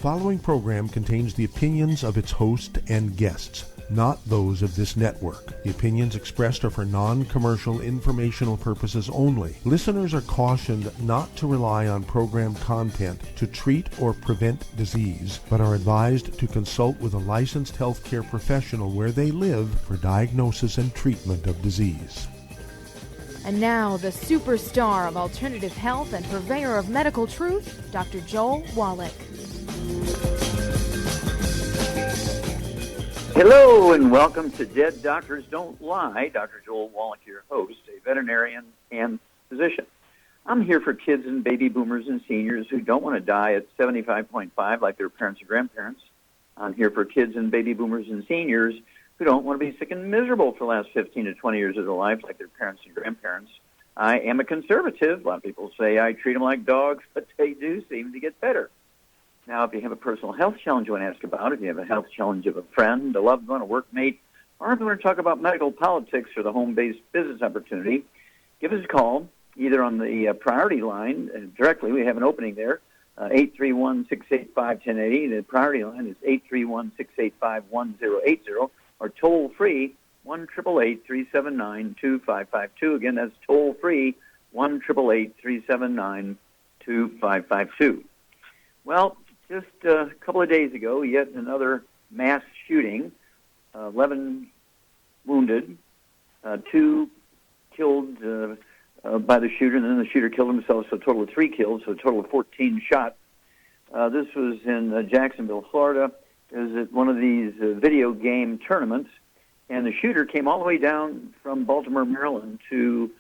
following program contains the opinions of its host and guests, not those of this network. The opinions expressed are for non-commercial informational purposes only. Listeners are cautioned not to rely on program content to treat or prevent disease, but are advised to consult with a licensed healthcare professional where they live for diagnosis and treatment of disease. And now, the superstar of alternative health and purveyor of medical truth, Dr. Joel Wallach. Hello and welcome to Dead Doctors Don't Lie. Dr. Joel Wallach, your host, a veterinarian and physician. I'm here for kids and baby boomers and seniors who don't want to die at 75.5 like their parents or grandparents. I'm here for kids and baby boomers and seniors who don't want to be sick and miserable for the last 15 to 20 years of their life like their parents and grandparents. I am a conservative. A lot of people say I treat them like dogs, but they do seem to get better. Now, if you have a personal health challenge you want to ask about, if you have a health challenge of a friend, a loved one, a workmate, or if you want to talk about medical politics or the home-based business opportunity, give us a call, either on the priority line directly. We have an opening there, 831-685-1080. The priority line is 831-685-1080, or toll-free, 1-888-379-2552. Again, that's toll-free, 1-888-379-2552. Well, just a couple of days ago, yet another mass shooting, 11 wounded, 2 killed by the shooter, and then the shooter killed himself, so a total of 3 killed, so a total of 14 shot. This was in Jacksonville, Florida. It was at one of these video game tournaments, and the shooter came all the way down from Baltimore, Maryland to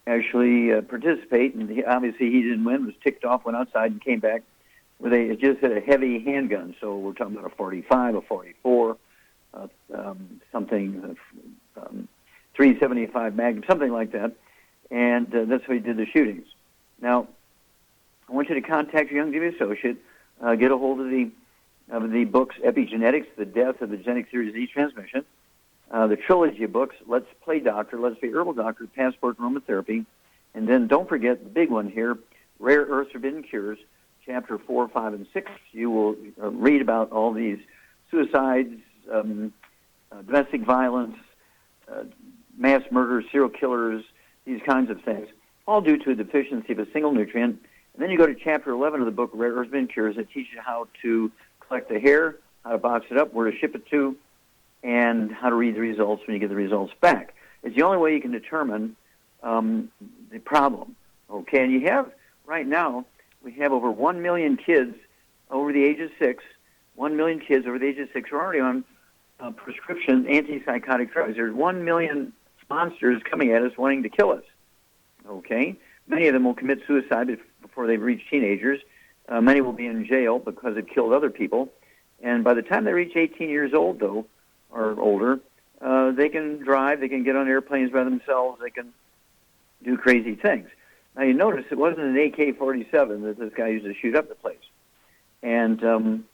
actually participate, and obviously he didn't win, was ticked off, went outside and came back with just had a heavy handgun. So we're talking about a 45, a 44, something, 375 Magnum, something like that, and that's how he did the shootings. Now, I want you to contact your Youngevity associate, get a hold of the books Epigenetics, The Death of the Genetic Theory of Disease Transmission, the trilogy of books, Let's Play Doctor, Let's Be Herbal Doctor, Passport Aromatherapy, and then don't forget the big one here, Rare Earths Forbidden Cures, Chapter 4, 5, and 6. You will read about all these suicides, domestic violence, mass murder, serial killers, these kinds of things, all due to a deficiency of a single nutrient. And then you go to Chapter 11 of the book, Rare Earths Forbidden Cures, that teaches you how to collect the hair, how to box it up, where to ship it to, and how to read the results when you get the results back. It's the only way you can determine the problem. Okay, and you have, right now, we have over 1 million kids over the age of 6, 1 million kids over the age of 6 who are already on prescription antipsychotic drugs. There's 1 million monsters coming at us wanting to kill us. Okay? Many of them will commit suicide before they've reached teenagers. Many will be in jail because they've killed other people. And by the time they reach 18 years old, though, or older, they can drive, they can get on airplanes by themselves, they can do crazy things. Now, you notice it wasn't an AK-47 that this guy used to shoot up the place. And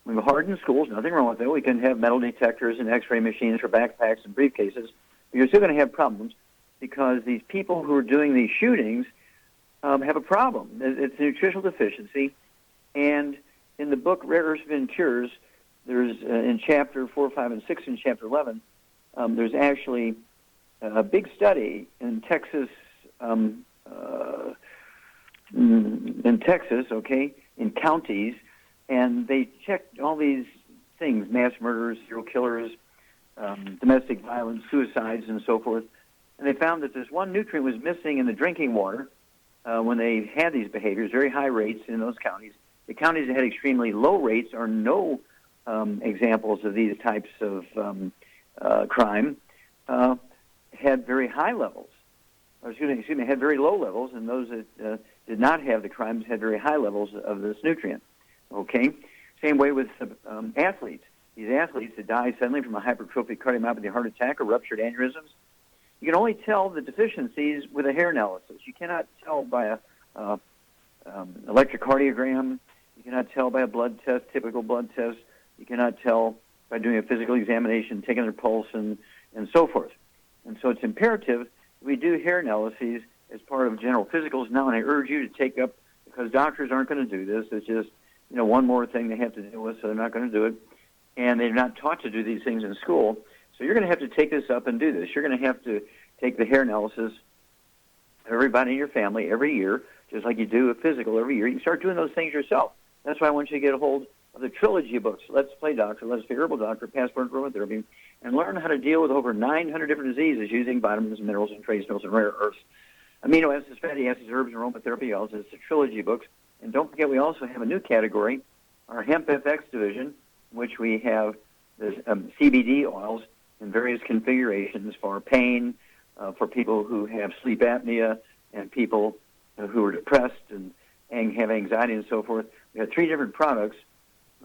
we have hardened schools, nothing wrong with that. We can have metal detectors and X-ray machines for backpacks and briefcases. But you're still going to have problems because these people who are doing these shootings have a problem. It's a nutritional deficiency. And in the book, Rare Earths Forbidden Cures, there's in Chapter 4, 5, and 6 in Chapter 11, there's actually a big study in Texas, in counties, and they checked all these things, mass murders, serial killers, domestic violence, suicides, and so forth, and they found that this one nutrient was missing in the drinking water when they had these behaviors, very high rates in those counties. The counties that had extremely low rates or no examples of these types of crime had very high levels. Had very low levels, and those that did not have the crimes had very high levels of this nutrient. Okay? Same way with athletes. These athletes that die suddenly from a hypertrophic cardiomyopathy heart attack or ruptured aneurysms, you can only tell the deficiencies with a hair analysis. You cannot tell by a electrocardiogram. You cannot tell by a blood test, typical blood test. You cannot tell by doing a physical examination, taking their pulse, and so forth. And so it's imperative we do hair analyses as part of general physicals now, and I urge you to take up, because doctors aren't going to do this. It's just one more thing they have to deal with, so they're not going to do it. And they're not taught to do these things in school. So you're going to have to take this up and do this. You're going to have to take the hair analysis of everybody in your family every year, just like you do a physical every year. You can start doing those things yourself. That's why I want you to get a hold of the trilogy of books, Let's Play Doctor, Let's Play Herbal Doctor, Passport to Aromatherapy, and learn how to deal with over 900 different diseases using vitamins, minerals, and trace minerals and rare earths, amino acids, fatty acids, herbs, and aromatherapy oils. It's the trilogy of books. And don't forget, we also have a new category, our Hemp FX division, which we have the CBD oils in various configurations for pain, for people who have sleep apnea, and people who are depressed and have anxiety and so forth. We have 3 different products,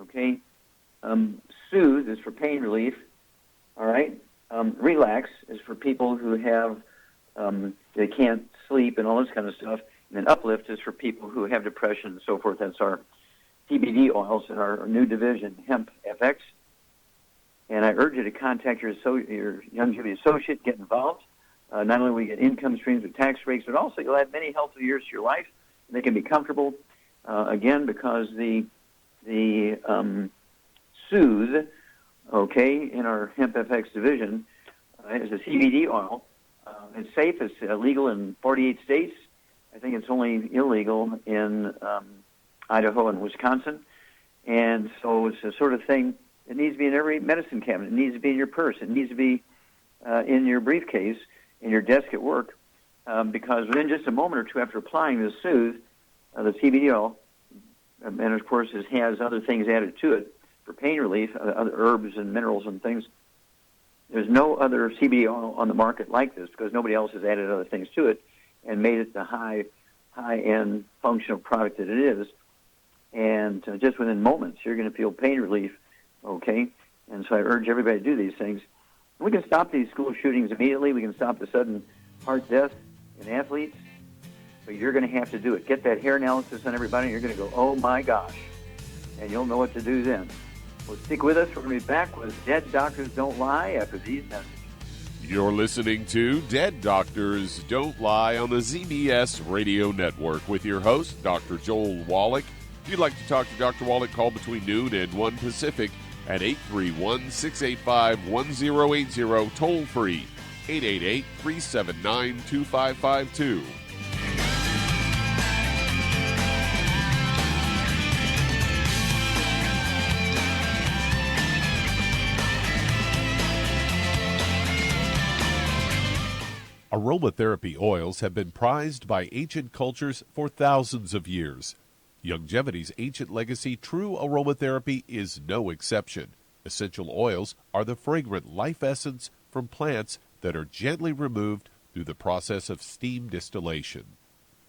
okay? Soothe is for pain relief, all right? Relax is for people who have, they can't sleep and all this kind of stuff. And then Uplift is for people who have depression and so forth. That's our CBD oils in our new division, Hemp FX. And I urge you to contact your longevity associate, get involved. Not only will you get income streams with tax breaks, but also you'll add many healthy years to your life. They can be comfortable, again, because the Soothe, okay, in our Hemp FX division is a CBD oil. It's safe. It's legal in 48 states. I think it's only illegal in Idaho and Wisconsin. And so it's the sort of thing, it needs to be in every medicine cabinet. It needs to be in your purse. It needs to be in your briefcase, in your desk at work, because within just a moment or two after applying the Soothe, the CBD oil, and of course it has other things added to it for pain relief, other herbs and minerals and things. There's no other CBD oil on the market like this because nobody else has added other things to it and made it the high-end functional product that it is. And just within moments, you're going to feel pain relief, okay? And so I urge everybody to do these things. We can stop these school shootings immediately. We can stop the sudden heart death in athletes. But you're going to have to do it. Get that hair analysis on everybody, and you're going to go, oh, my gosh. And you'll know what to do then. Well, stick with us. We're going to be back with Dead Doctors Don't Lie after these messages. You're listening to Dead Doctors Don't Lie on the ZBS Radio Network with your host, Dr. Joel Wallach. If you'd like to talk to Dr. Wallach, call between noon and 1 Pacific at 831-685-1080, toll free, 888-379-2552. Aromatherapy oils have been prized by ancient cultures for thousands of years. Longevity's ancient legacy, true aromatherapy, is no exception. Essential oils are the fragrant life essence from plants that are gently removed through the process of steam distillation.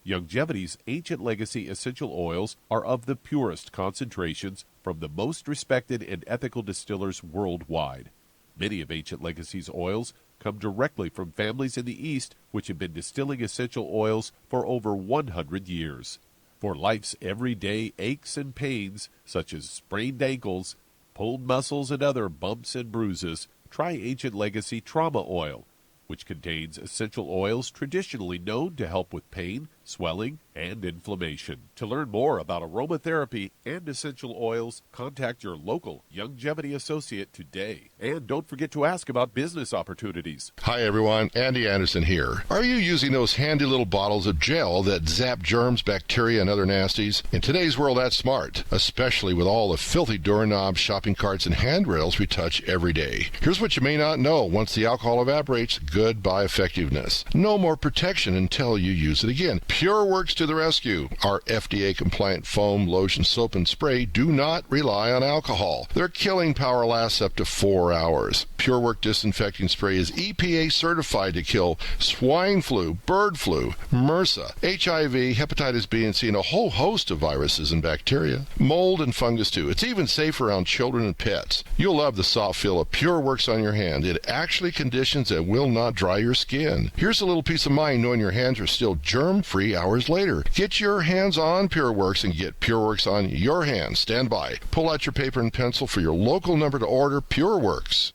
Longevity's ancient legacy essential oils are of the purest concentrations from the most respected and ethical distillers worldwide. Many of Ancient Legacy's oils come directly from families in the East which have been distilling essential oils for over 100 years. For life's everyday aches and pains, such as sprained ankles, pulled muscles, and other bumps and bruises, try Ancient Legacy Trauma Oil, which contains essential oils traditionally known to help with pain, swelling, and inflammation. To learn more about aromatherapy and essential oils, contact your local Longevity associate today. And don't forget to ask about business opportunities. Hi everyone, Andy Anderson here. Are you using those handy little bottles of gel that zap germs, bacteria, and other nasties? In today's world, that's smart, especially with all the filthy doorknobs, shopping carts, and handrails we touch every day. Here's what you may not know. Once the alcohol evaporates, goodbye effectiveness. No more protection until you use it again. Pure Works to the rescue. Our FDA-compliant foam, lotion, soap, and spray do not rely on alcohol. Their killing power lasts up to 4 hours. Pure Work disinfecting spray is EPA certified to kill swine flu, bird flu, MRSA, HIV, hepatitis B and C, and a whole host of viruses and bacteria. Mold and fungus too. It's even safe around children and pets. You'll love the soft feel of Pure Works on your hand. It actually conditions and will not dry your skin. Here's a little peace of mind knowing your hands are still germ-free hours later. Get your hands on Pure Works and get Pure Works on your hands. Stand by. Pull out your paper and pencil for your local number to order Pure Works.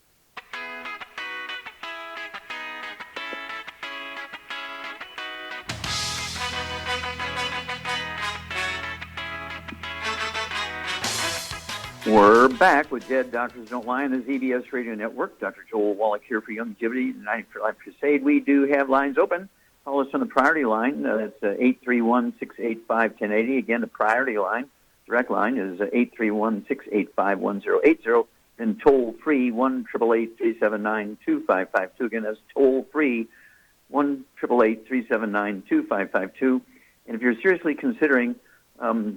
We're back with Dead Doctors Don't Lie on the ZBS Radio Network. Dr. Joel Wallach here for Longevity, the 90 for Life Crusade. We do have lines open. Call us on the priority line. That's 831-685-1080. Again, the priority line, direct line, is 831-685-1080. And toll-free, 1-888-379-2552. Again, that's toll-free, 1-888-379-2552. And if you're seriously considering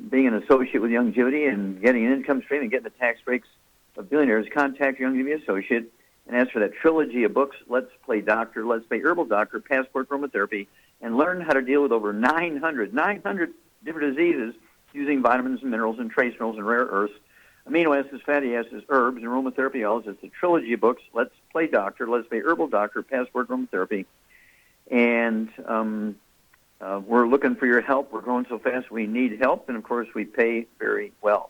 being an associate with Longevity and getting an income stream and getting the tax breaks of billionaires, contact your Longevity associate and ask for that trilogy of books, Let's Play Doctor, Let's Play Herbal Doctor, Passport Aromatherapy, and learn how to deal with over 900 different diseases using vitamins and minerals and trace minerals and rare earths, amino acids, fatty acids, herbs, and aromatherapy oils. It's the trilogy of books, Let's Play Doctor, Let's Play Herbal Doctor, Passport Aromatherapy. And we're looking for your help. We're growing so fast we need help, and, of course, we pay very well.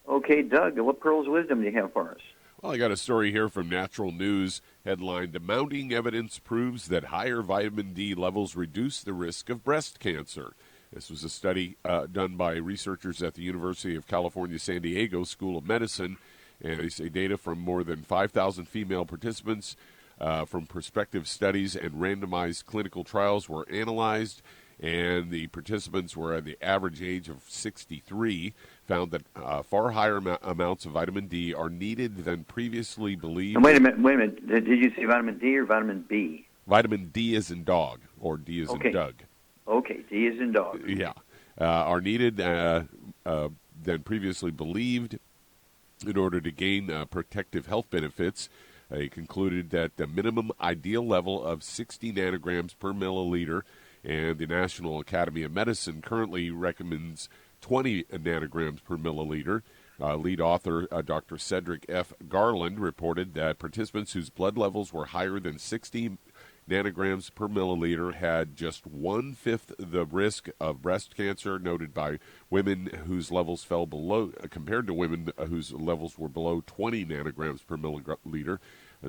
Okay, Doug, what pearls of wisdom do you have for us? Well, I got a story here from Natural News, headlined, "Mounting Evidence Proves That Higher Vitamin D Levels Reduce the Risk of Breast Cancer." This was a study done by researchers at the University of California, San Diego School of Medicine, and they say data from more than 5,000 female participants from prospective studies and randomized clinical trials were analyzed, and the participants were at the average age of 63, found that far higher amounts of vitamin D are needed than previously believed. And wait a minute. Did you say vitamin D or vitamin B? Vitamin D as in dog, or D as in Doug. Okay, D as in dog. Yeah. Are needed than previously believed in order to gain protective health benefits. They concluded that the minimum ideal level of 60 nanograms per milliliter, and the National Academy of Medicine currently recommends 20 nanograms per milliliter. Lead author Dr. Cedric F. Garland reported that participants whose blood levels were higher than 60 nanograms per milliliter had just 1/5 the risk of breast cancer, noted by women whose levels fell below, compared to women whose levels were below 20 nanograms per milliliter.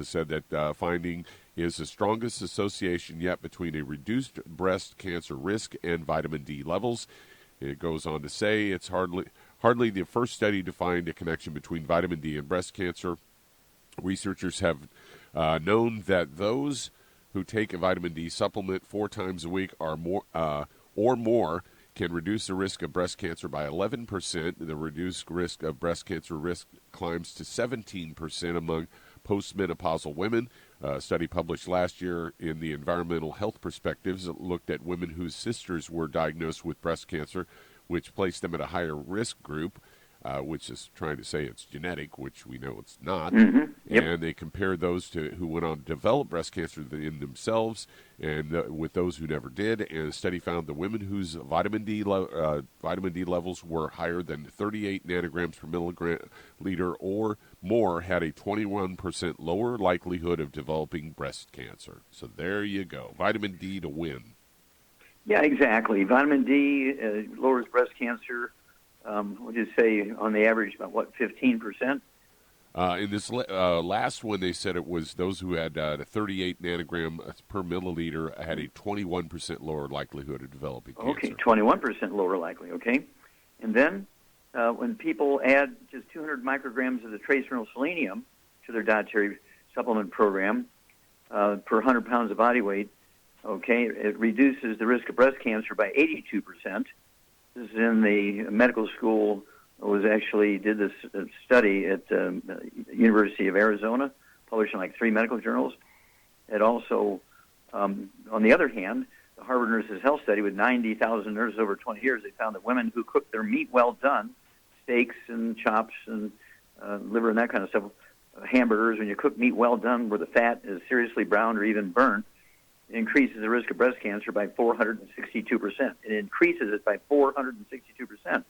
Said that finding is the strongest association yet between a reduced breast cancer risk and vitamin D levels. It goes on to say it's hardly the first study to find a connection between vitamin D and breast cancer. Researchers have known that those who take a vitamin D supplement 4 times a week or more can reduce the risk of breast cancer by 11%. The reduced risk of breast cancer risk climbs to 17% among postmenopausal women. A study published last year in the Environmental Health Perspectives looked at women whose sisters were diagnosed with breast cancer, which placed them at a higher risk group, which is trying to say it's genetic, which we know it's not. Mm-hmm. Yep. And they compared those who went on to develop breast cancer in themselves and with those who never did. And the study found the women whose vitamin D levels were higher than 38 nanograms per milliliter or more had a 21% lower likelihood of developing breast cancer. So there you go. Vitamin D to win. Yeah, exactly. Vitamin D lowers breast cancer. What did you say, on the average, about, 15%? In this last one, they said it was those who had 38 nanogram per milliliter had a 21% lower likelihood of developing cancer. Okay, 21% lower likely, okay. And then when people add just 200 micrograms of the trace mineral selenium to their dietary supplement program per 100 pounds of body weight, okay, it reduces the risk of breast cancer by 82%. This is in the medical school. Did this study at University of Arizona, published in 3 medical journals. It also, on the other hand, the Harvard Nurses Health Study with 90,000 nurses over 20 years, they found that women who cook their meat well done, steaks and chops and liver and that kind of stuff, hamburgers, when you cook meat well done where the fat is seriously browned or even burnt, it increases the risk of breast cancer by 462%. It increases it by 462%.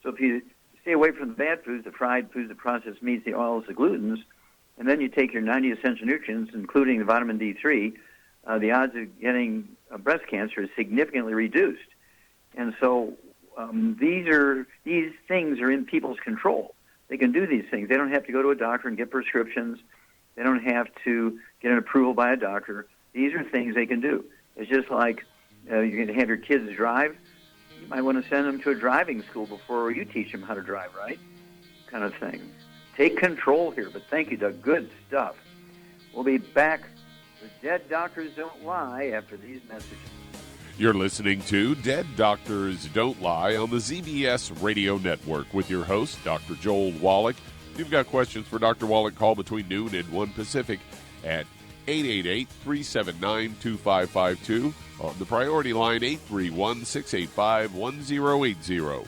So if you stay away from the bad foods, the fried foods, the processed meats, the oils, the glutens, and then you take your 90 essential nutrients, including the vitamin D3, the odds of getting breast cancer is significantly reduced. And so these things are in people's control. They can do these things. They don't have to go to a doctor and get prescriptions. They don't have to get an approval by a doctor. These are things they can do. It's just like you're going to have your kids drive. You might want to send them to a driving school before you teach them how to drive, right? kind of thing. Take control here, but thank you, Doug. Good stuff. We'll be back with Dead Doctors Don't Lie after these messages. You're listening to Dead Doctors Don't Lie on the ZBS Radio Network with your host, Dr. Joel Wallach. If you've got questions for Dr. Wallach, call between noon and 1 Pacific at 888-379-2552. On the priority line, 831-685-1080.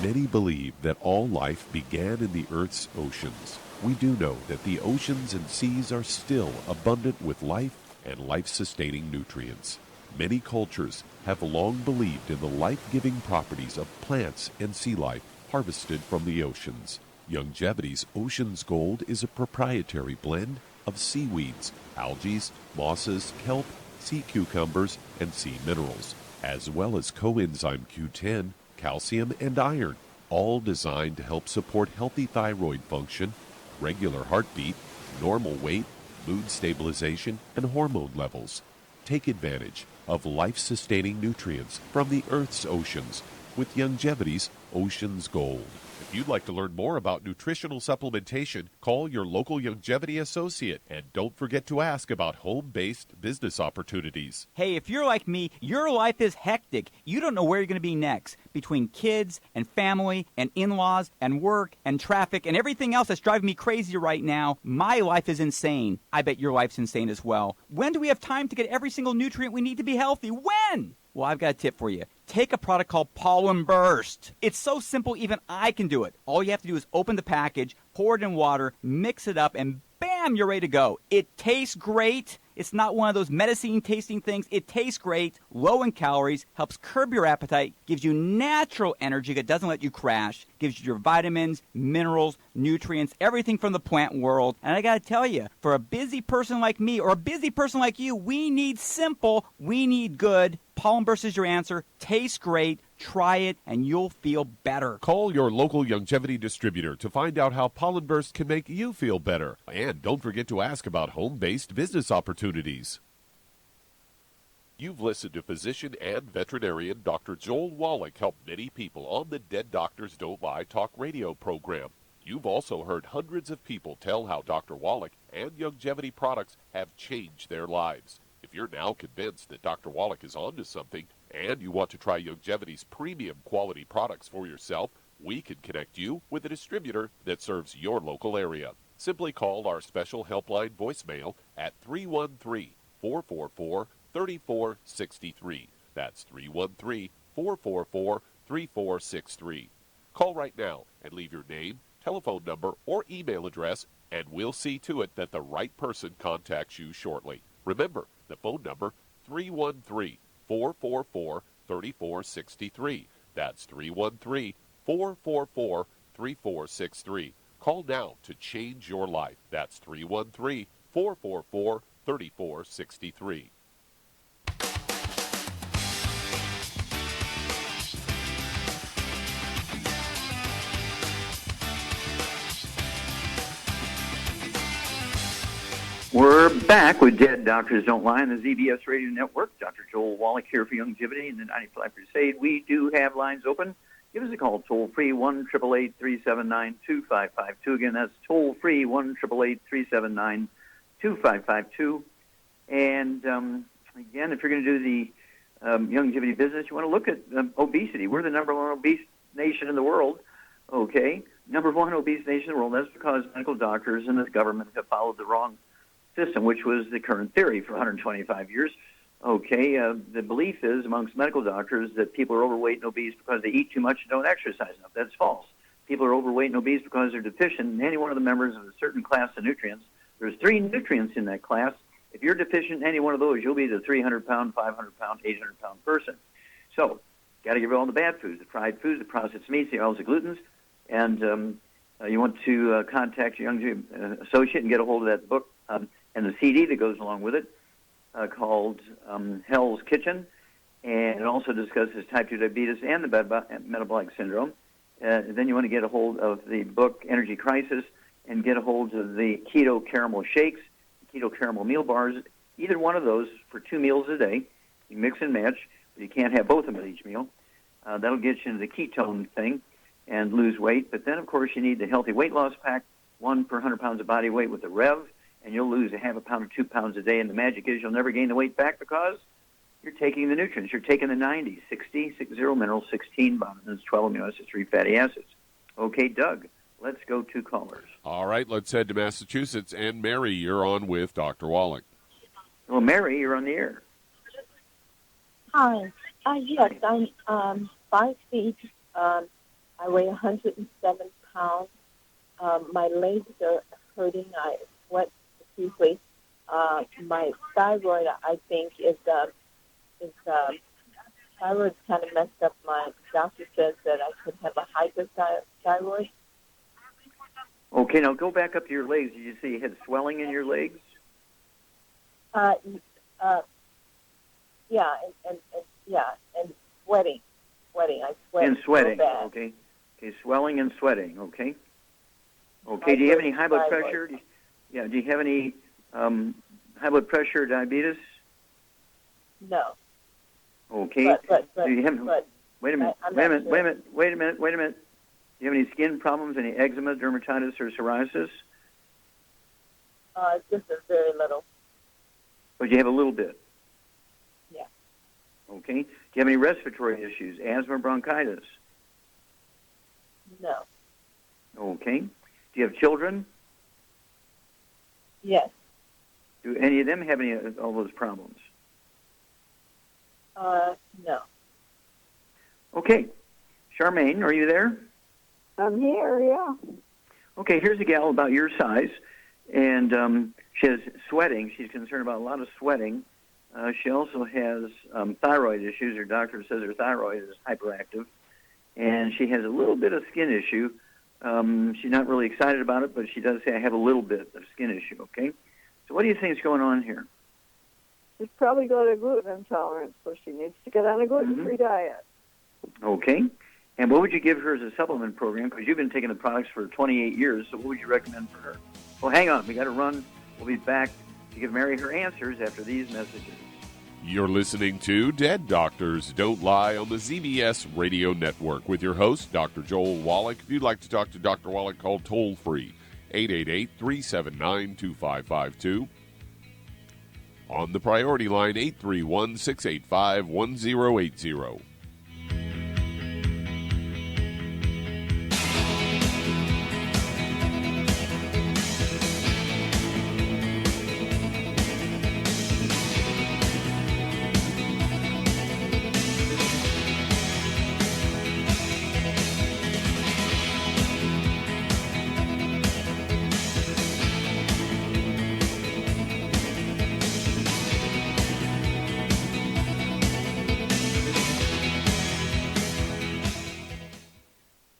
Many believe that all life began in the Earth's oceans. We do know that the oceans and seas are still abundant with life and life-sustaining nutrients. Many cultures have long believed in the life-giving properties of plants and sea life harvested from the oceans. Youngevity's Ocean's Gold is a proprietary blend of seaweeds, algae, mosses, kelp, sea cucumbers, and sea minerals, as well as coenzyme Q10, calcium, and iron, all designed to help support healthy thyroid function, regular heartbeat, normal weight, mood stabilization, and hormone levels. Take advantage of life-sustaining nutrients from the Earth's oceans with Youngevity's Ocean's Gold. If you'd like to learn more about nutritional supplementation, call your local Youngevity associate, and don't forget to ask about home-based business opportunities. Hey, if you're like me, your life is hectic. You don't know where you're going to be next. Between kids and family and in-laws and work and traffic and everything else that's driving me crazy right now, my life is insane. I bet your life's insane as well. When do we have time to get every single nutrient we need to be healthy? When? Well, I've got a tip for you. Take a product called Pollen Burst. It's so simple, even I can do it. All you have to do is open the package, pour it in water, mix it up, and bam, you're ready to go. It tastes great. It's not one of those medicine-tasting things. It tastes great, low in calories, helps curb your appetite, gives you natural energy that doesn't let you crash, gives you your vitamins, minerals, nutrients, everything from the plant world. And I got to tell you, for a busy person like me or a busy person like you, we need simple, we need good. Pollen Burst is your answer. Tastes great. Try it, and you'll feel better. Call your local Youngevity distributor to find out how Pollen Burst can make you feel better. And don't forget to ask about home-based business opportunities. You've listened to physician and veterinarian Dr. Joel Wallach help many people on the Dead Doctors Don't Lie talk radio program. You've also heard hundreds of people tell how Dr. Wallach and Youngevity products have changed their lives. If you're now convinced that Dr. Wallach is onto something and you want to try Youngevity's premium quality products for yourself, we can connect you with a distributor that serves your local area. Simply call our special helpline voicemail at 313-444-3463. That's 313-444-3463. Call right now and leave your name, telephone number, or email address, and we'll see to it that the right person contacts you shortly. Remember, the phone number, 313-444-3463. That's 313-444-3463. Call now to change your life. That's 313-444-3463. We're back with Dead Doctors Don't Lie on the ZBS Radio Network. Dr. Joel Wallach here for Youngevity and the 95 Crusade. We do have lines open. Give us a call, toll-free, 1-888-379-2552. Again, that's toll-free, 1-888-379-2552. And, again, if you're going to do the Youngevity business, you want to look at obesity. We're the number one obese nation in the world, okay? Number one obese nation in the world. That's because medical doctors and the government have followed the wrong system, which was the current theory for 125 years. Okay, the belief is amongst medical doctors that people are overweight and obese because they eat too much and don't exercise enough. That's false. People are overweight and obese because they're deficient in any one of the members of a certain class of nutrients. There's 3 nutrients in that class. If you're deficient in any one of those, you'll be the 300-pound, 500-pound, 800-pound person. So, got to get rid of all the bad foods, the fried foods, the processed meats, the oils, the glutens, and you want to contact your young associate and get a hold of that book and the CD that goes along with it called Hell's Kitchen. And it also discusses type 2 diabetes and the metabolic syndrome. Then you want to get a hold of the book Energy Crisis and get a hold of the Keto Caramel Shakes, Keto Caramel Meal Bars, either one of those for 2 meals a day. You mix and match, but you can't have both of them at each meal. That'll get you into the ketone thing and lose weight. But then, of course, you need the Healthy Weight Loss Pack, 1 per 100 pounds of body weight with the Rev, and you'll lose a half a pound or 2 pounds a day. And the magic is you'll never gain the weight back because you're taking the nutrients. You're taking the 90, 60 minerals, 16 vitamins, 12 amino acids, 3 fatty acids. Okay, Doug, let's go to callers. All right, let's head to Massachusetts. And Mary, you're on with Dr. Wallach. Well, Mary, you're on the air. Hi. Yes, I'm 5 feet. I weigh 107 pounds. My legs are hurting. I sweat profusely. My thyroid, I think, is thyroid's kind of messed up. My doctor says that I could have a hypothyroid. Okay, now go back up to your legs. Did you say you had swelling in your legs? Yeah, and sweating. I sweat. And sweating. So bad. Okay, swelling and sweating. Okay. Do you have any high blood pressure? Do you have any high blood pressure or diabetes? No. Okay. But do you have? Wait a minute. Wait a minute. Do you have any skin problems? Any eczema, dermatitis, or psoriasis? Just a very little. But you have a little bit. Yeah. Okay. Do you have any respiratory issues? Asthma, bronchitis? No. Okay. Do you have children? Yes. Do any of them have any of all those problems? No. Okay. Charmaine, are you there? I'm here, yeah. Okay, here's a gal about your size, and she has sweating. She's concerned about a lot of sweating. She also has thyroid issues. Her doctor says her thyroid is hyperactive, and she has a little bit of skin issue. She's not really excited about it, but she does say, I have a little bit of skin issue, okay? So what do you think is going on here? She's probably got a gluten intolerance, so she needs to get on a gluten-free diet. Okay. And what would you give her as a supplement program? Because you've been taking the products for 28 years, so what would you recommend for her? Well, hang on. We got to run. We'll be back to give Mary her answers after these messages. You're listening to Dead Doctors Don't Lie on the ZBS Radio Network with your host, Dr. Joel Wallach. If you'd like to talk to Dr. Wallach, call toll-free, 888-379-2552. On the priority line, 831-685-1080.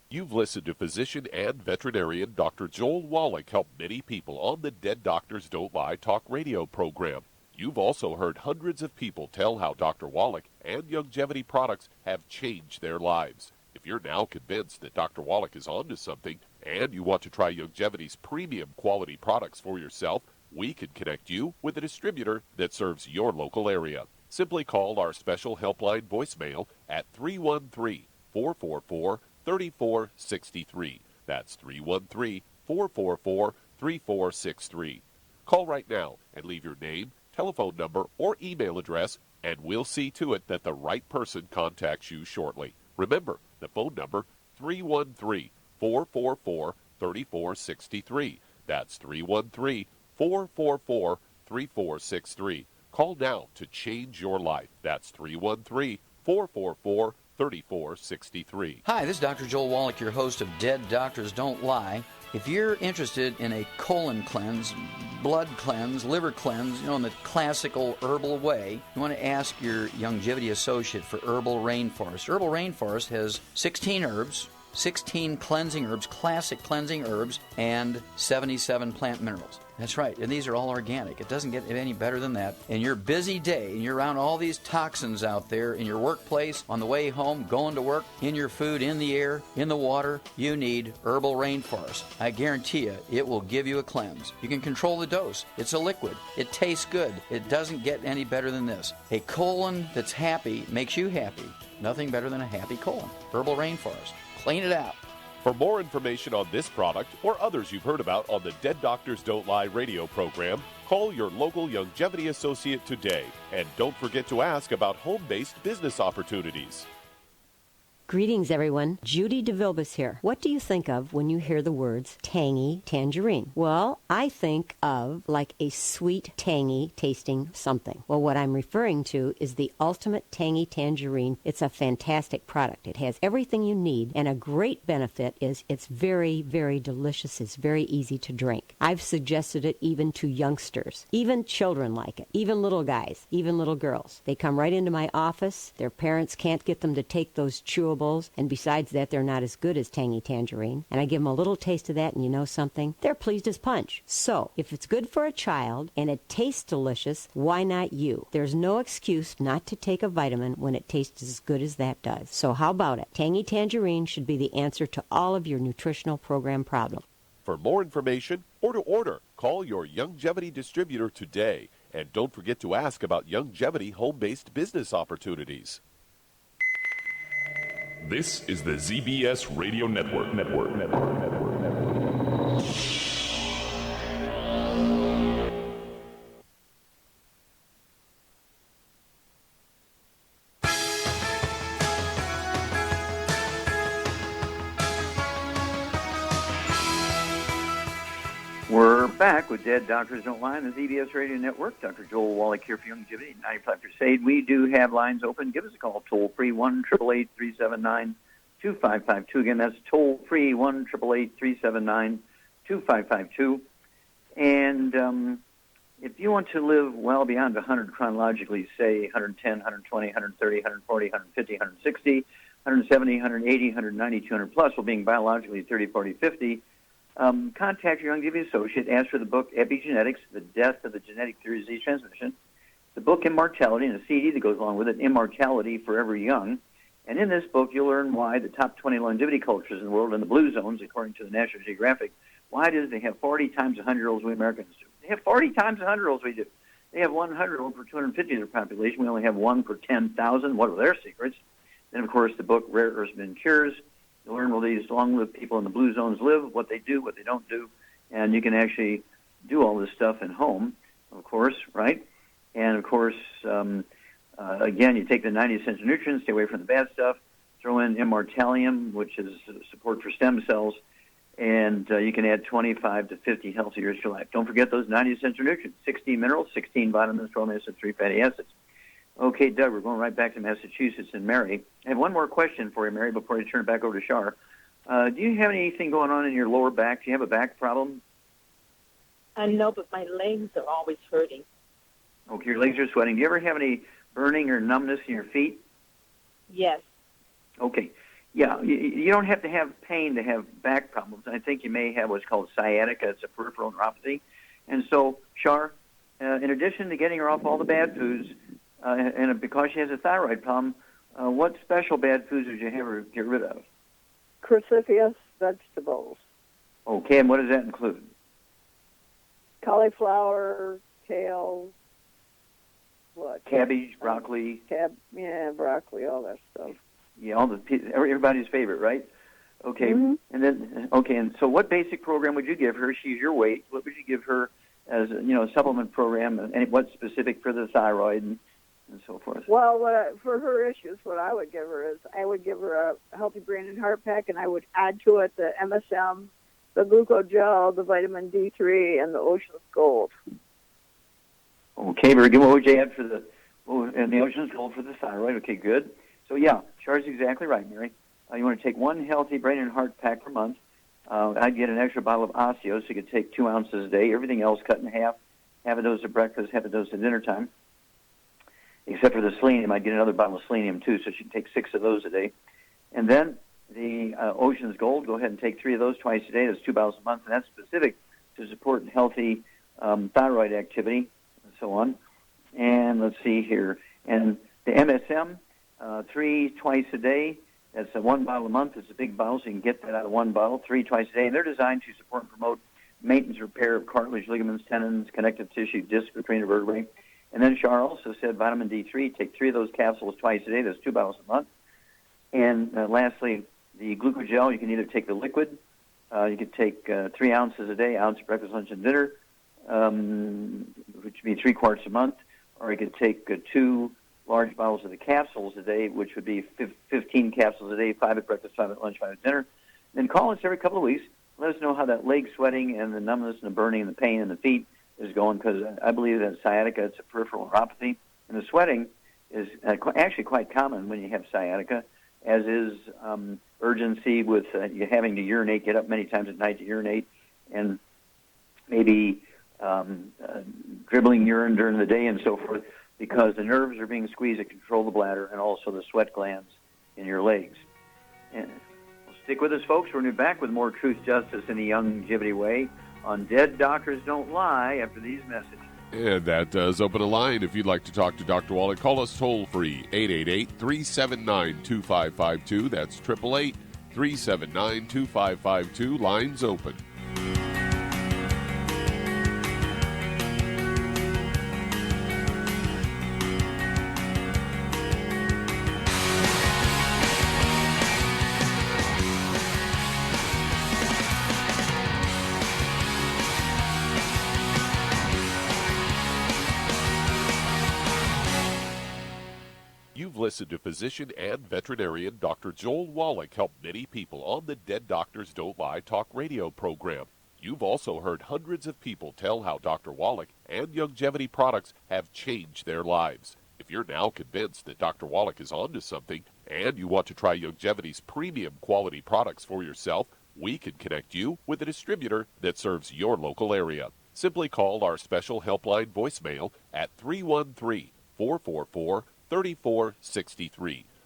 You've listened to physician and veterinarian Dr. Joel Wallach help many people on the Dead Doctors Don't Lie talk radio program. You've also heard hundreds of people tell how Dr. Wallach and Youngevity products have changed their lives. If you're now convinced that Dr. Wallach is onto something and you want to try Youngevity's premium quality products for yourself, we can connect you with a distributor that serves your local area. Simply call our special helpline voicemail at 313-444-3463. That's 313-444-3463. Call right now and leave your name, telephone number, or email address, and we'll see to it that the right person contacts you shortly. Remember, the phone number, 313-444-3463. That's 313-444-3463. Call now to change your life. That's 313-444-3463. Hi, this is Dr. Joel Wallach, your host of Dead Doctors Don't Lie. If you're interested in a colon cleanse, blood cleanse, liver cleanse, in the classical herbal way, you want to ask your Youngevity associate for Herbal Rainforest. Herbal Rainforest has 16 herbs, 16 cleansing herbs, classic cleansing herbs, and 77 plant minerals. That's right, and these are all organic. It doesn't get any better than that. In your busy day, and you're around all these toxins out there, in your workplace, on the way home, going to work, in your food, in the air, in the water, you need Herbal Rainforest. I guarantee you, it will give you a cleanse. You can control the dose. It's a liquid. It tastes good. It doesn't get any better than this. A colon that's happy makes you happy. Nothing better than a happy colon. Herbal Rainforest. Clean it out. For more information on this product or others you've heard about on the Dead Doctors Don't Lie radio program, call your local Youngevity associate today. And don't forget to ask about home-based business opportunities. Greetings, everyone. Judy DeVilbus here. What do you think of when you hear the words tangy tangerine? Well, I think of like a sweet, tangy tasting something. Well, what I'm referring to is the Ultimate Tangy Tangerine. It's a fantastic product. It has everything you need, and a great benefit is it's very, very delicious. It's very easy to drink. I've suggested it even to youngsters. Even children like it. Even little guys. Even little girls. They come right into my office. Their parents can't get them to take those chewables. And besides that, they're not as good as tangy tangerine. And I give them a little taste of that, and you know something? They're pleased as punch. So, if it's good for a child and it tastes delicious, why not you? There's no excuse not to take a vitamin when it tastes as good as that does. So how about it? Tangy tangerine should be the answer to all of your nutritional program problems. For more information or to order, call your Youngevity distributor today. And don't forget to ask about Youngevity home-based business opportunities. This is the ZBS Radio Network. We're back with Dead Doctors Don't Lie on the ZBS Radio Network. Dr. Joel Wallach here for Youngevity, 95 Crusade. We do have lines open. Give us a call, toll-free, 1-888-379-2552. Again, that's toll-free, 1-888-379-2552. And if you want to live well beyond 100 chronologically, say 110, 120, 130, 140, 150, 160, 170, 180, 190, 200 plus, while being biologically 30, 40, 50, contact your Youngevity associate. Ask for the book Epigenetics, The Death of the Genetic Theory of Disease Transmission, the book Immortality, and a CD that goes along with it, Immortality Forever Young. And in this book, you'll learn why the top 20 longevity cultures in the world in the blue zones, according to the National Geographic, why it is they have 40 times 100-year-olds we Americans do. They have 40 times 100-year-olds we do. They have 100-year-old per 250 of their population. We only have one per 10,000. What are their secrets? Then, of course, the book Rare Earths and Cures. You'll learn where these long-lived people in the blue zones live, what they do, what they don't do, and you can actually do all this stuff at home, of course, right? And, of course, again, you take the 90 essential nutrients, stay away from the bad stuff, throw in Immortalium, which is support for stem cells, and you can add 25 to 50 healthy years to your life. Don't forget those 90 essential nutrients, 16 minerals, 16 vitamins, 12 acids, 3 fatty acids. Okay, Doug, we're going right back to Massachusetts and Mary. I have one more question for you, Mary, before I turn it back over to Shar. Do you have anything going on in your lower back? Do you have a back problem? No, but my legs are always hurting. Okay, your legs are sweating. Do you ever have any burning or numbness in your feet? Yes. Okay. Yeah, you don't have to have pain to have back problems. I think you may have what's called sciatica. It's a peripheral neuropathy. And so, Shar, in addition to getting her off all the bad foods, and because she has a thyroid problem, what special bad foods would you have her get rid of? Cruciferous vegetables. Okay, and what does that include? Cauliflower, kale, what? Cabbage, broccoli. Broccoli, all that stuff. Yeah, everybody's favorite, right? Okay, and then and so what basic program would you give her? She's your weight. What would you give her as a supplement program, and what's specific for the thyroid and so forth? Well, for her issues, what I would give her is I would give her a healthy brain and heart pack, and I would add to it the MSM, the glucogel, the vitamin D3, and the Ocean's Gold. Okay, very good. What would you add for the Ocean's Gold for the thyroid? Okay, good. So, yeah, Char's exactly right, Mary. You want to take one healthy brain and heart pack per month. I'd get an extra bottle of Osteo, so you could take 2 ounces a day. Everything else cut in half. Have a dose at breakfast, have a dose at dinner time. Except for the selenium, I'd get another bottle of selenium, too, so she can take 6 of those a day. And then the Ocean's Gold. Go ahead and take 3 of those twice a day. That's 2 bottles a month, and that's specific to support healthy thyroid activity and so on. And let's see here. And the MSM, 3 twice a day. That's 1 bottle a month. It's a big bottle, so you can get that out of 1 bottle, 3 twice a day. And they're designed to support and promote maintenance repair of cartilage, ligaments, tendons, connective tissue, disc between the vertebrae. And then Shar also said vitamin D3, take 3 of those capsules twice a day. That's 2 bottles a month. And lastly, the glucogel, you can either take the liquid, you could take 3 ounces a day, ounce breakfast, lunch, and dinner, which would be 3 quarts a month, or you could take 2 large bottles of the capsules a day, which would be 15 capsules a day, 5 at breakfast, 5 at lunch, 5 at dinner. Then call us every couple of weeks. Let us know how that leg sweating and the numbness and the burning and the pain in the feet is going, because I believe that sciatica, it's a peripheral neuropathy, and the sweating is actually quite common when you have sciatica, as is urgency with you having to urinate, get up many times at night to urinate, and maybe dribbling urine during the day and so forth, because the nerves are being squeezed to control the bladder and also the sweat glands in your legs. And stick with us, folks. We're back with more Truth, Justice, in a Youngevity Way on Dead Doctors Don't Lie after these messages. And that does open a line. If you'd like to talk to Dr. Wallach, call us toll-free, 888-379-2552. That's 888-379-2552. Lines open. Listen to physician and veterinarian Dr. Joel Wallach help many people on the Dead Doctors Don't Lie talk radio program. You've also heard hundreds of people tell how Dr. Wallach and Youngevity products have changed their lives. If you're now convinced that Dr. Wallach is onto something and you want to try Youngevity's premium quality products for yourself, we can connect you with a distributor that serves your local area. Simply call our special helpline voicemail at 313-444-3463.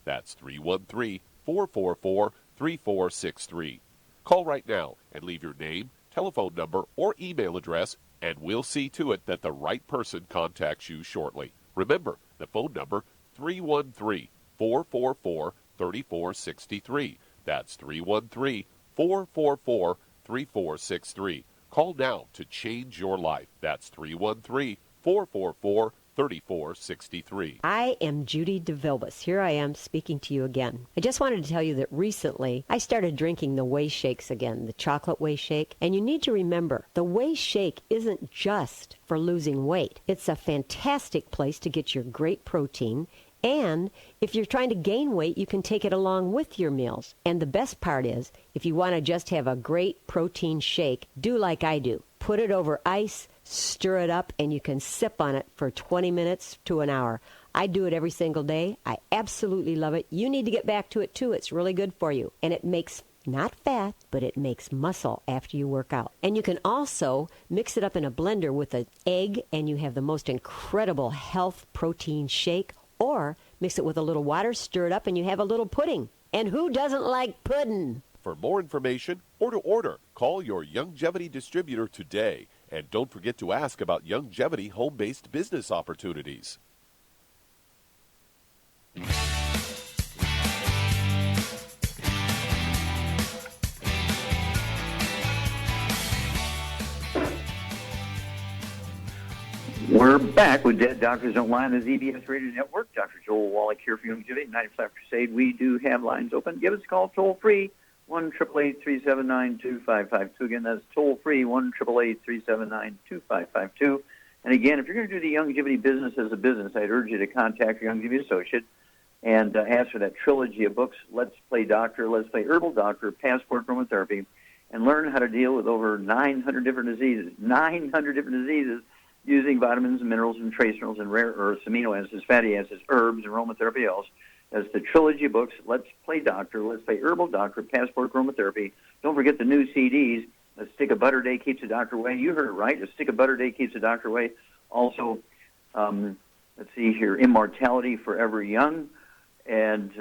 That's 313-444-3463. Call right now and leave your name, telephone number, or email address, and we'll see to it that the right person contacts you shortly. Remember, the phone number, 313-444-3463. That's 313-444-3463. Call now to change your life. That's 313-444-3463. I am Judy DeVilbus. Here I am speaking to you again. I just wanted to tell you that recently I started drinking the Whey Shakes again, the chocolate Whey Shake. And you need to remember, the Whey Shake isn't just for losing weight. It's a fantastic place to get your great protein. And if you're trying to gain weight, you can take it along with your meals. And the best part is, if you want to just have a great protein shake, do like I do. Put it over ice, stir it up, and you can sip on it for 20 minutes to an hour. I do it every single day. I absolutely love it. You need to get back to it, too. It's really good for you. And it makes not fat, but it makes muscle after you work out. And you can also mix it up in a blender with an egg, and you have the most incredible health protein shake. Or mix it with a little water, stir it up, and you have a little pudding. And who doesn't like pudding? For more information or to order, call your Youngevity distributor today. And don't forget to ask about Youngevity home-based business opportunities. We're back with Dead Doctors Don't Lie on the ZBS Radio Network. Dr. Joel Wallach here for Youngevity, 95 Crusade. We do have lines open. Give us a call toll-free, 1-888-379-2552. Again, that's toll-free, 1-888-379-2552. And again, if you're going to do the Youngevity business as a business, I'd urge you to contact your Youngevity associate and ask for that trilogy of books, Let's Play Doctor, Let's Play Herbal Doctor, Passport Aromatherapy, and learn how to deal with over 900 different diseases. 900 different diseases using vitamins and minerals and trace minerals and rare earths, amino acids, fatty acids, herbs, and aromatherapy else. That's the trilogy of books, Let's Play Doctor, Let's Play Herbal Doctor, Passport Aromatherapy. Don't forget the new CDs, A Stick of Butter a Day Keeps the Doctor Away. You heard it right, A Stick of Butter a Day Keeps the Doctor Away. Also, let's see here, Immortality Forever Young. And,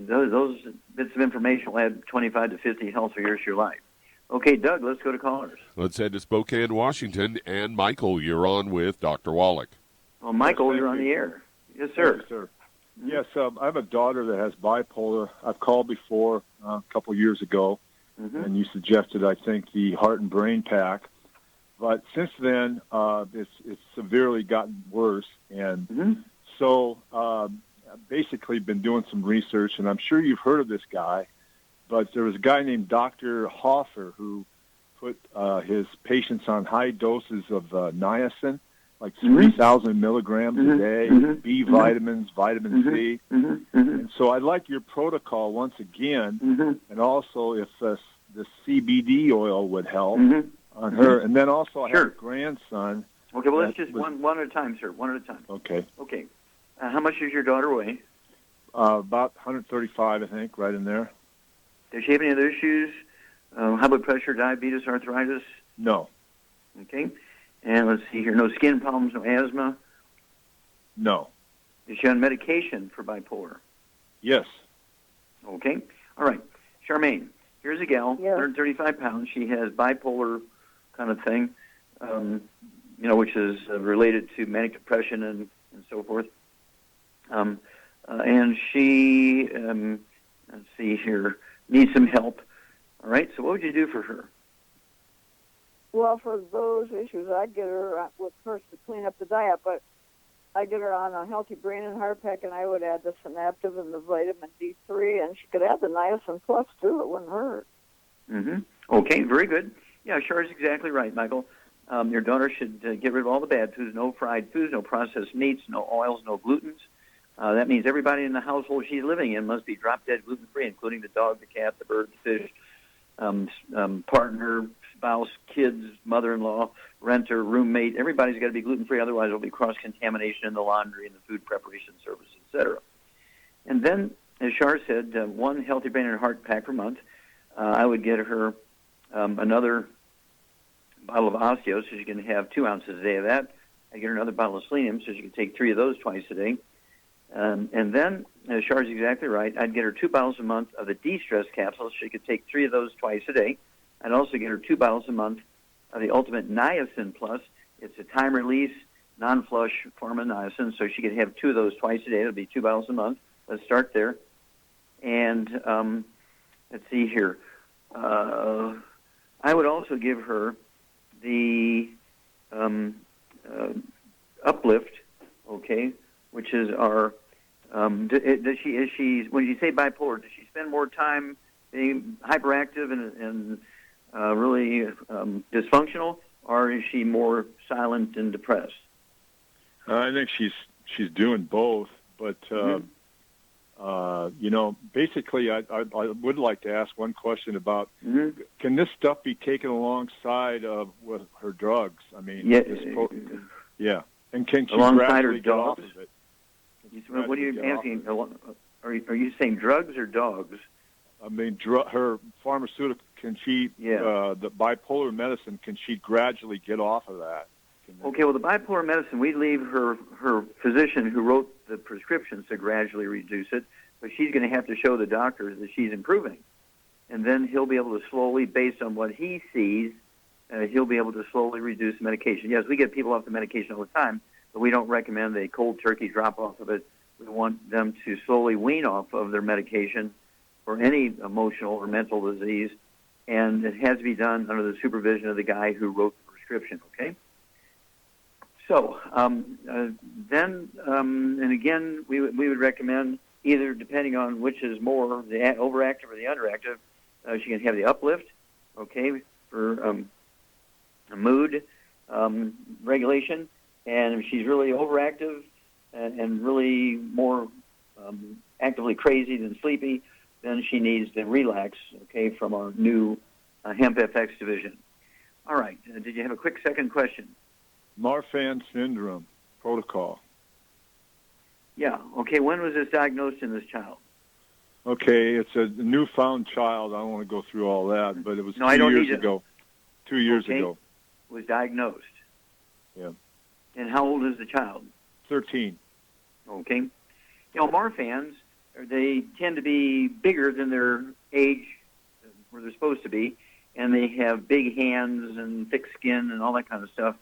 those bits of information will add 25 to 50 healthy years to your life. Okay, Doug, let's go to callers. Let's head to Spokane, Washington. And Michael, you're on with Dr. Wallach. Well, Michael, Yes, you're on the air. Yes, sir. Yes, sir. Yes, I have a daughter that has bipolar. I've called before a couple years ago, and you suggested, I think, the heart and brain pack. But since then, it's severely gotten worse. And so I've basically been doing some research, and I'm sure you've heard of this guy, but there was a guy named Dr. Hoffer who put his patients on high doses of niacin, like 3,000 milligrams a day, B vitamins, vitamin C. And so I'd like your protocol once again, and also if the CBD oil would help on her. And then also I have a grandson. Okay, well, let's just one at a time, sir, one at a time. Okay. Okay. How much does your daughter weigh? About 135, I think, right in there. Does she have any other issues? High blood pressure, diabetes, arthritis? No. Okay. And let's see here. No skin problems, no asthma? No. Is she on medication for bipolar? Yes. Okay. All right. Charmaine, here's a gal, 135 pounds. She has bipolar kind of thing, which is related to manic depression and so forth. And she, let's see here, needs some help. All right. So what would you do for her? Well, for those issues, I'd get her with first to clean up the diet, but I'd get her on a healthy brain and heart pack, and I would add the synaptive and the vitamin D3, and she could add the niacin plus too. It wouldn't hurt. Okay, very good. Yeah, sure is exactly right, Michael. Your daughter should get rid of all the bad foods, no fried foods, no processed meats, no oils, no glutens. That means everybody in the household she's living in must be drop-dead gluten-free, including the dog, the cat, the bird, the fish, partner, spouse, kids, mother-in-law, renter, roommate. Everybody's got to be gluten-free, otherwise there'll be cross-contamination in the laundry and the food preparation service, etc. And then, as Shar said, one healthy brain and heart pack per month. I would get her another bottle of osteo, so she can have 2 ounces a day of that. I'd get her another bottle of selenium, so she can take 3 of those twice a day. And then, as Char's exactly right, I'd get her 2 bottles a month of the de-stress capsules. She could take 3 of those twice a day. I'd also get her 2 bottles a month of the Ultimate Niacin Plus. It's a time-release, non-flush form of niacin, so she could have 2 of those twice a day. It'll be 2 bottles a month. Let's start there. And let's see here. I would also give her the Uplift, okay, which is our. Does she? When you say bipolar, does she spend more time being hyperactive and really dysfunctional, or is she more silent and depressed? I think she's doing both, but basically, I would like to ask one question about: can this stuff be taken alongside of with her drugs? I mean, yeah, and can she gradually get off of it? What are you asking? Are you saying drugs or dogs? I mean, her pharmaceutical, can she, the bipolar medicine, can she gradually get off of that? Okay, well, the bipolar medicine, we leave her physician who wrote the prescriptions to gradually reduce it, but she's going to have to show the doctor that she's improving. And then he'll be able to slowly, based on what he sees, he'll be able to slowly reduce the medication. Yes, we get people off the medication all the time, but we don't recommend a cold turkey drop off of it. We want them to slowly wean off of their medication for any emotional or mental disease, and it has to be done under the supervision of the guy who wrote the prescription, okay? So then, and again, we would recommend either, depending on which is more, the overactive or the underactive, she can have the Uplift, okay, for mood regulation. And if she's really overactive and really more actively crazy than sleepy, then she needs the Relax, okay, from our new Hemp FX division. All right. Did you have a quick second question? Marfan syndrome protocol. Yeah. Okay. When was this diagnosed in this child? Okay, it's a newfound child. I don't want to go through all that, but it was 2 years ago. 2 years ago. Was diagnosed. Yeah. And how old is the child? 13. Okay. Marfans, they tend to be bigger than their age, where they're supposed to be, and they have big hands and thick skin and all that kind of stuff.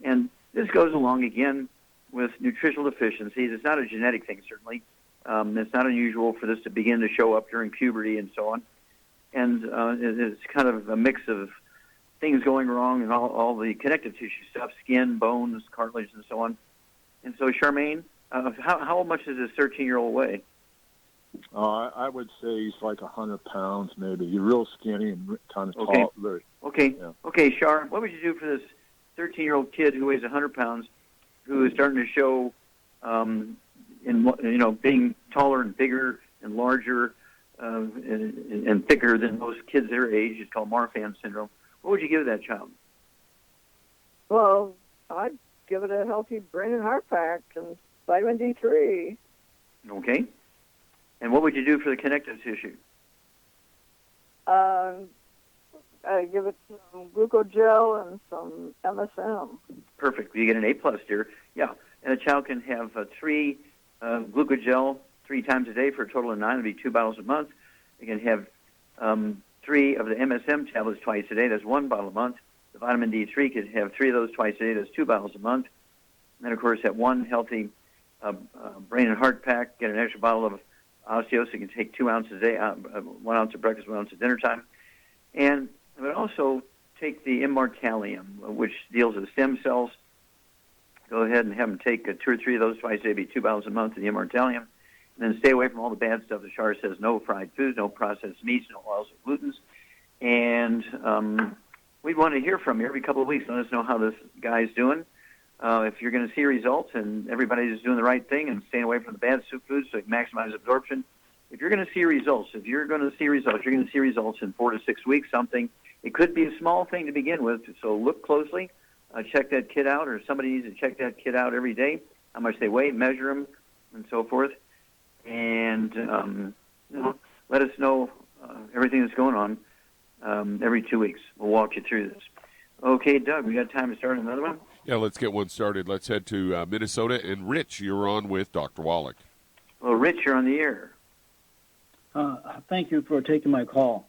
And this goes along, again, with nutritional deficiencies. It's not a genetic thing, certainly. It's not unusual for this to begin to show up during puberty and so on. And it's kind of a mix of things going wrong and all the connective tissue stuff, skin, bones, cartilage, and so on. And so, Charmaine, how much does this 13-year-old weigh? I would say he's like 100 pounds, maybe. He's real skinny and kind of tall. Okay, Char, what would you do for this 13-year-old kid who weighs 100 pounds, who is starting to show, being taller and bigger and larger and thicker than most kids their age? It's called Marfan syndrome. What would you give that child? Well, I'd give it a healthy brain and heart pack and vitamin D3. Okay. And what would you do for the connective tissue? I'd give it some glucogel and some MSM. Perfect. You get an A+ here. Yeah. And a child can have 3 glucogel 3 times a day for a total of 9. It'd be 2 bottles a month. They can have 3 of the MSM tablets twice a day. That's 1 bottle a month. The vitamin D3 could have 3 of those twice a day. That's 2 bottles a month. And then, of course, that one healthy brain and heart pack, get an extra bottle of Osteos. You can take 2 ounces a day, 1 ounce at breakfast, 1 ounce at dinner time. And I would also take the Immortalium, which deals with stem cells. Go ahead and have them take 2 or 3 of those twice a day, be 2 bottles a month of the Immortalium. And then stay away from all the bad stuff. The Char says no fried foods, no processed meats, no oils or glutens. And we'd want to hear from you every couple of weeks. Let us know how this guy's doing. If you're going to see results and everybody's doing the right thing and staying away from the bad foods so you can maximize absorption, if you're going to see results, you're going to see results in 4 to 6 weeks, something. It could be a small thing to begin with, so look closely. Check that kid out, or somebody needs to check that kid out every day, how much they weigh, measure them, and so forth. And let us know everything that's going on every 2 weeks. We'll walk you through this. Okay, Doug, we got time to start another one? Yeah, let's get one started. Let's head to Minnesota. And Rich, you're on with Dr. Wallach. Well, Rich, you're on the air. Thank you for taking my call.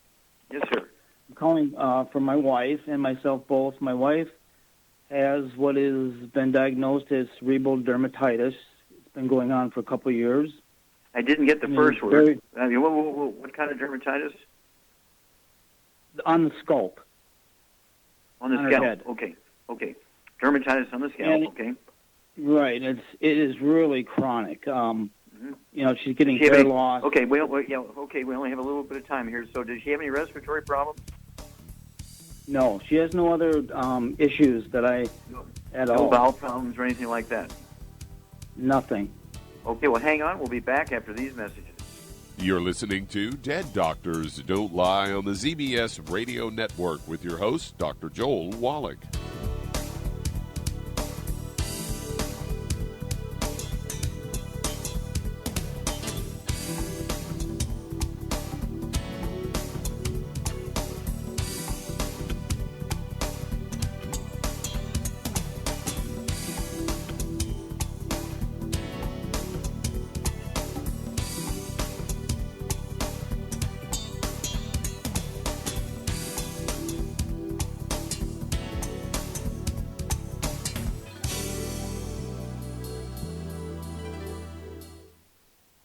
Yes, sir. I'm calling for my wife and myself both. My wife has what has been diagnosed as cerebral dermatitis. It's been going on for a couple of years. I didn't get the first word. What kind of dermatitis? On the scalp. On the scalp. Head. Okay. Dermatitis on the scalp. Okay. Right. It is really chronic. She's getting hair loss. Okay. We only have a little bit of time here. So, does she have any respiratory problems? No, she has no other issues that at all. No bowel problems or anything like that. Nothing. Okay. Well, hang on. We'll be back after these messages. You're listening to Dead Doctors Don't Lie on the ZBS Radio Network with your host, Dr. Joel Wallach.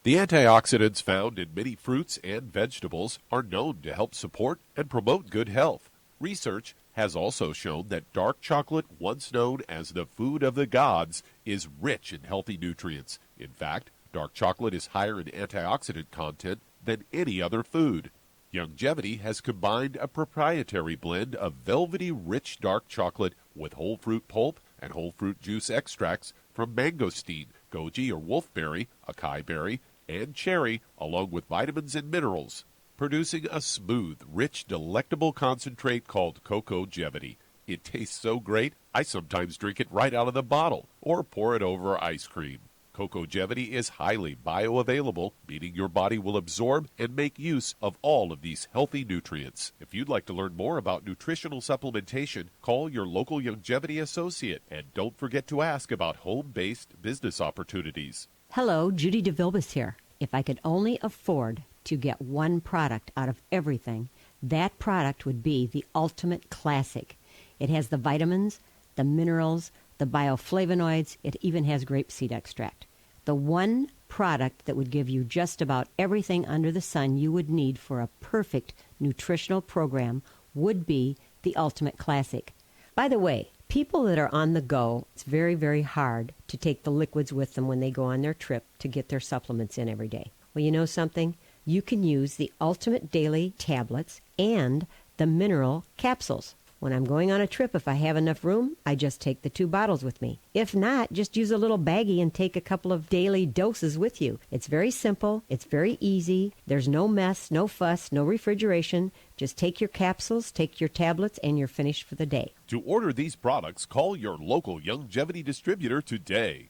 The antioxidants found in many fruits and vegetables are known to help support and promote good health. Research has also shown that dark chocolate, once known as the food of the gods, is rich in healthy nutrients. In fact, dark chocolate is higher in antioxidant content than any other food. Youngevity has combined a proprietary blend of velvety rich dark chocolate with whole fruit pulp and whole fruit juice extracts from mangosteen, goji or wolfberry, acai berry, and cherry, along with vitamins and minerals, producing a smooth, rich, delectable concentrate called Cocogevity. It tastes so great, I sometimes drink it right out of the bottle or pour it over ice cream. Cocogevity is highly bioavailable, meaning your body will absorb and make use of all of these healthy nutrients. If you'd like to learn more about nutritional supplementation, call your local Youngevity associate, and don't forget to ask about home-based business opportunities. Hello, Judy DeVilbus here. If I could only afford to get one product out of everything, that product would be the Ultimate Classic. It has the vitamins, the minerals, the bioflavonoids. It even has grapeseed extract. The one product that would give you just about everything under the sun you would need for a perfect nutritional program would be the Ultimate Classic. By the way, people that are on the go, it's very, very hard to take the liquids with them when they go on their trip to get their supplements in every day. Well, you know something? You can use the Ultimate Daily tablets and the mineral capsules. When I'm going on a trip, if I have enough room, I just take the 2 bottles with me. If not, just use a little baggie and take a couple of daily doses with you. It's very simple. It's very easy. There's no mess, no fuss, no refrigeration. Just take your capsules, take your tablets, and you're finished for the day. To order these products, call your local Youngevity distributor today.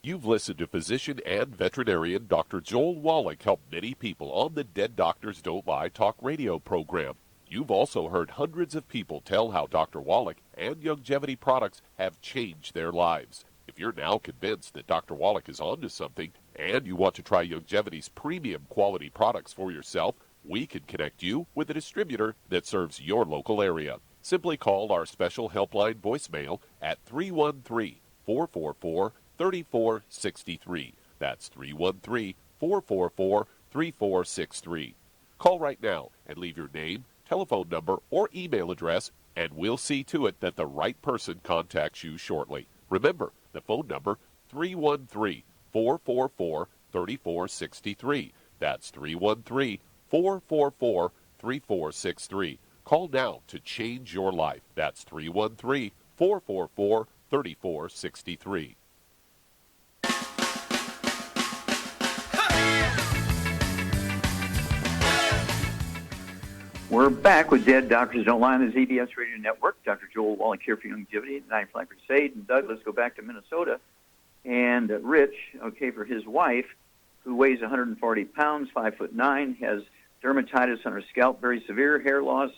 You've listened to physician and veterinarian Dr. Joel Wallach help many people on the Dead Doctors Don't Lie talk radio program. You've also heard hundreds of people tell how Dr. Wallach and Youngevity products have changed their lives. If you're now convinced that Dr. Wallach is onto something and you want to try Youngevity's premium quality products for yourself, we can connect you with a distributor that serves your local area. Simply call our special helpline voicemail at 313-444-3463. That's 313-444-3463. Call right now and leave your name, telephone number, or email address, and we'll see to it that the right person contacts you shortly. Remember, the phone number, 313-444-3463. That's 313-444-3463. Call now to change your life. That's 313-444-3463. We're back with Dead Doctors Don't Lie on the ZBS Radio Network. Dr. Joel Wallach here for Youngevity, Ninth Flag Crusade. And Doug, let's go back to Minnesota. And Rich, okay, for his wife, who weighs 140 pounds, 5'9", has dermatitis on her scalp, very severe hair loss.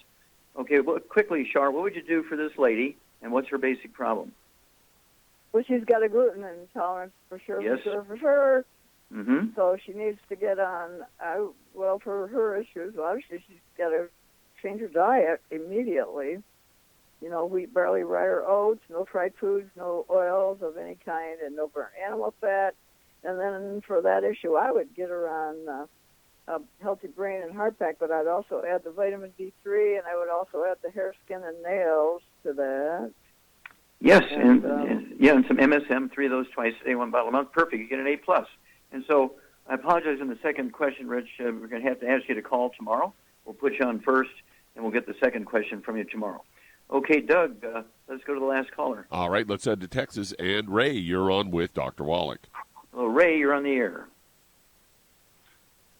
Okay, well, quickly, Shar, what would you do for this lady, and what's her basic problem? Well, she's got a gluten intolerance for sure. Yes. For sure. Mm-hmm. So she needs to get on, well, for her issues, obviously she's got to change her diet immediately. You know, wheat, barley, rye, or oats, no fried foods, no oils of any kind, and no burnt animal fat. And then for that issue, I would get her on a healthy brain and heart pack, but I'd also add the vitamin D3, and I would also add the hair, skin, and nails to that. Yes, and some MSM, 3 of those twice a day, 1 bottle a month. Perfect. You get an A+. And so I apologize on the second question, Rich. We're going to have to ask you to call tomorrow. We'll put you on first, and we'll get the second question from you tomorrow. Okay, Doug, let's go to the last caller. All right, let's head to Texas. And Ray, you're on with Dr. Wallach. Hello, Ray, you're on the air.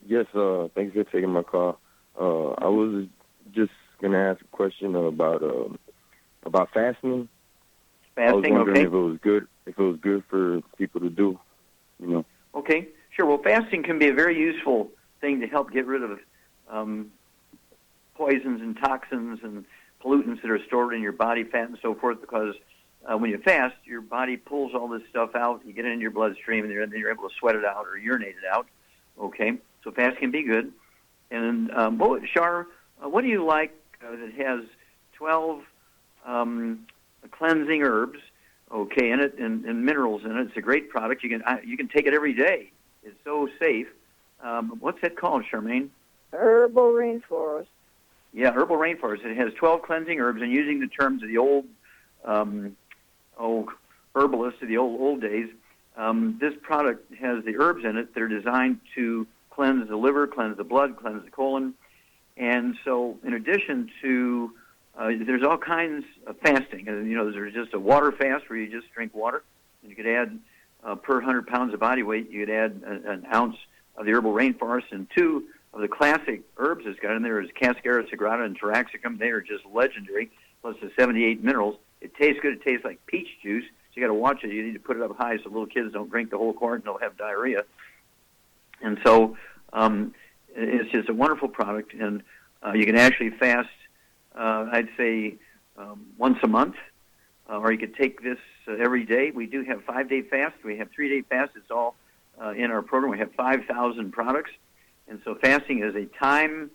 Yes, thanks for taking my call. I was just going to ask a question about fasting. I was wondering okay. if it was good for people to do, you know. Okay, sure. Well, fasting can be a very useful thing to help get rid of poisons and toxins and pollutants that are stored in your body, fat and so forth, because when you fast, your body pulls all this stuff out, you get it into your bloodstream, and then you're able to sweat it out or urinate it out. Okay, so fast can be good. And Shar, what do you like that has 12 cleansing herbs, okay, in it, and minerals in it? It's a great product. You can take it every day. It's so safe. What's that called, Charmaine? Herbal Rainforest. Yeah, Herbal Rainforest. It has 12 cleansing herbs, and using the terms of the old herbalists of the old days, this product has the herbs in it that are designed to cleanse the liver, cleanse the blood, cleanse the colon. And so in addition to, there's all kinds of fasting. And, there's just a water fast where you just drink water. And you could add, per 100 pounds of body weight, you could add an ounce of the Herbal Rainforest, and 2 of the classic herbs it's got in there is Cascara Sagrada and Taraxacum. They are just legendary, plus the 78 minerals. It tastes good. It tastes like peach juice. So you got to watch it. You need to put it up high so little kids don't drink the whole quart and they'll have diarrhea. And so it's just a wonderful product, and you can actually fast, I'd say, once a month. or you could take this every day. We do have 5-day fast. We have 3-day fast. It's all in our program. We have 5,000 products. And so fasting is a time,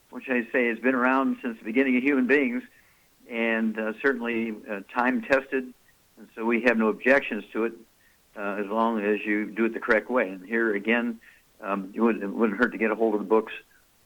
which I say has been around since the beginning of human beings, and certainly time-tested. And so we have no objections to it as long as you do it the correct way. And here, again, it wouldn't hurt to get a hold of the books,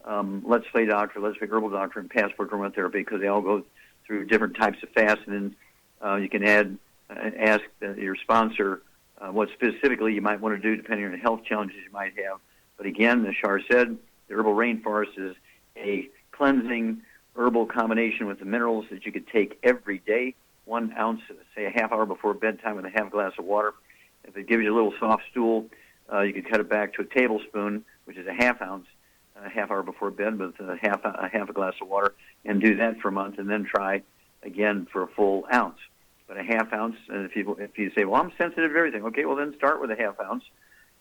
Let's Play Doctor, Let's Play Herbal Doctor, and Passport Aromatherapy, because they all go through different types of fast. And then you can ask your sponsor what specifically you might want to do depending on the health challenges you might have. But again, as Shar said, the Herbal Rainforest is a cleansing herbal combination with the minerals that you could take every day, 1 ounce, say a half hour before bedtime with a half glass of water. If it gives you a little soft stool, you could cut it back to a tablespoon, which is a half ounce, a half hour before bed with a half a glass of water, and do that for a month, and then try again for a full ounce. But a half ounce, and if you say, well, I'm sensitive to everything, okay, well then start with a half ounce,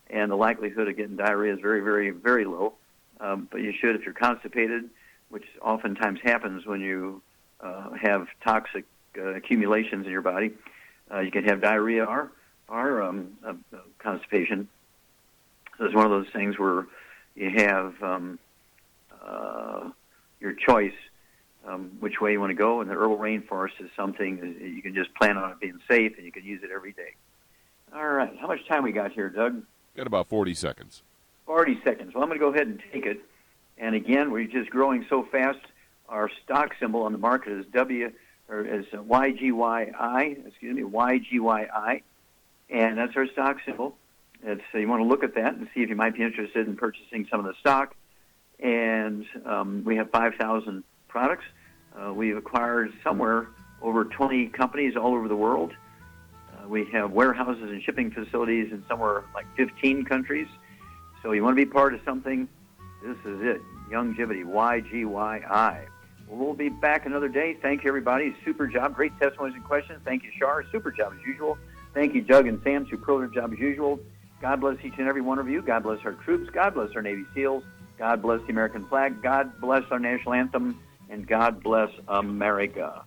and the likelihood of getting diarrhea is very, very, very low. But you should, if you're constipated, which oftentimes happens when you have toxic accumulations in your body, you can have diarrhea or constipation. So it's one of those things where you have your choice which way you want to go, and the Herbal Rainforest is something that you can just plan on it being safe, and you can use it every day. All right. How much time we got here, Doug? Got about 40 seconds. 40 seconds. Well, I'm going to go ahead and take it. And again, we're just growing so fast. Our stock symbol on the market is YGYI. Excuse me, YGYI, and that's our stock symbol. It's you want to look at that and see if you might be interested in purchasing some of the stock. And we have 5,000 products. We've acquired somewhere over 20 companies all over the world. We have warehouses and shipping facilities in somewhere like 15 countries. So you want to be part of something, this is it. Youngevity, YGYI. We'll be back another day. Thank you, everybody. Super job. Great testimonies and questions. Thank you, Shar. Super job as usual. Thank you, Doug and Sam. Superlative job as usual. God bless each and every one of you. God bless our troops. God bless our Navy SEALs. God bless the American flag. God bless our national anthem. And God bless America.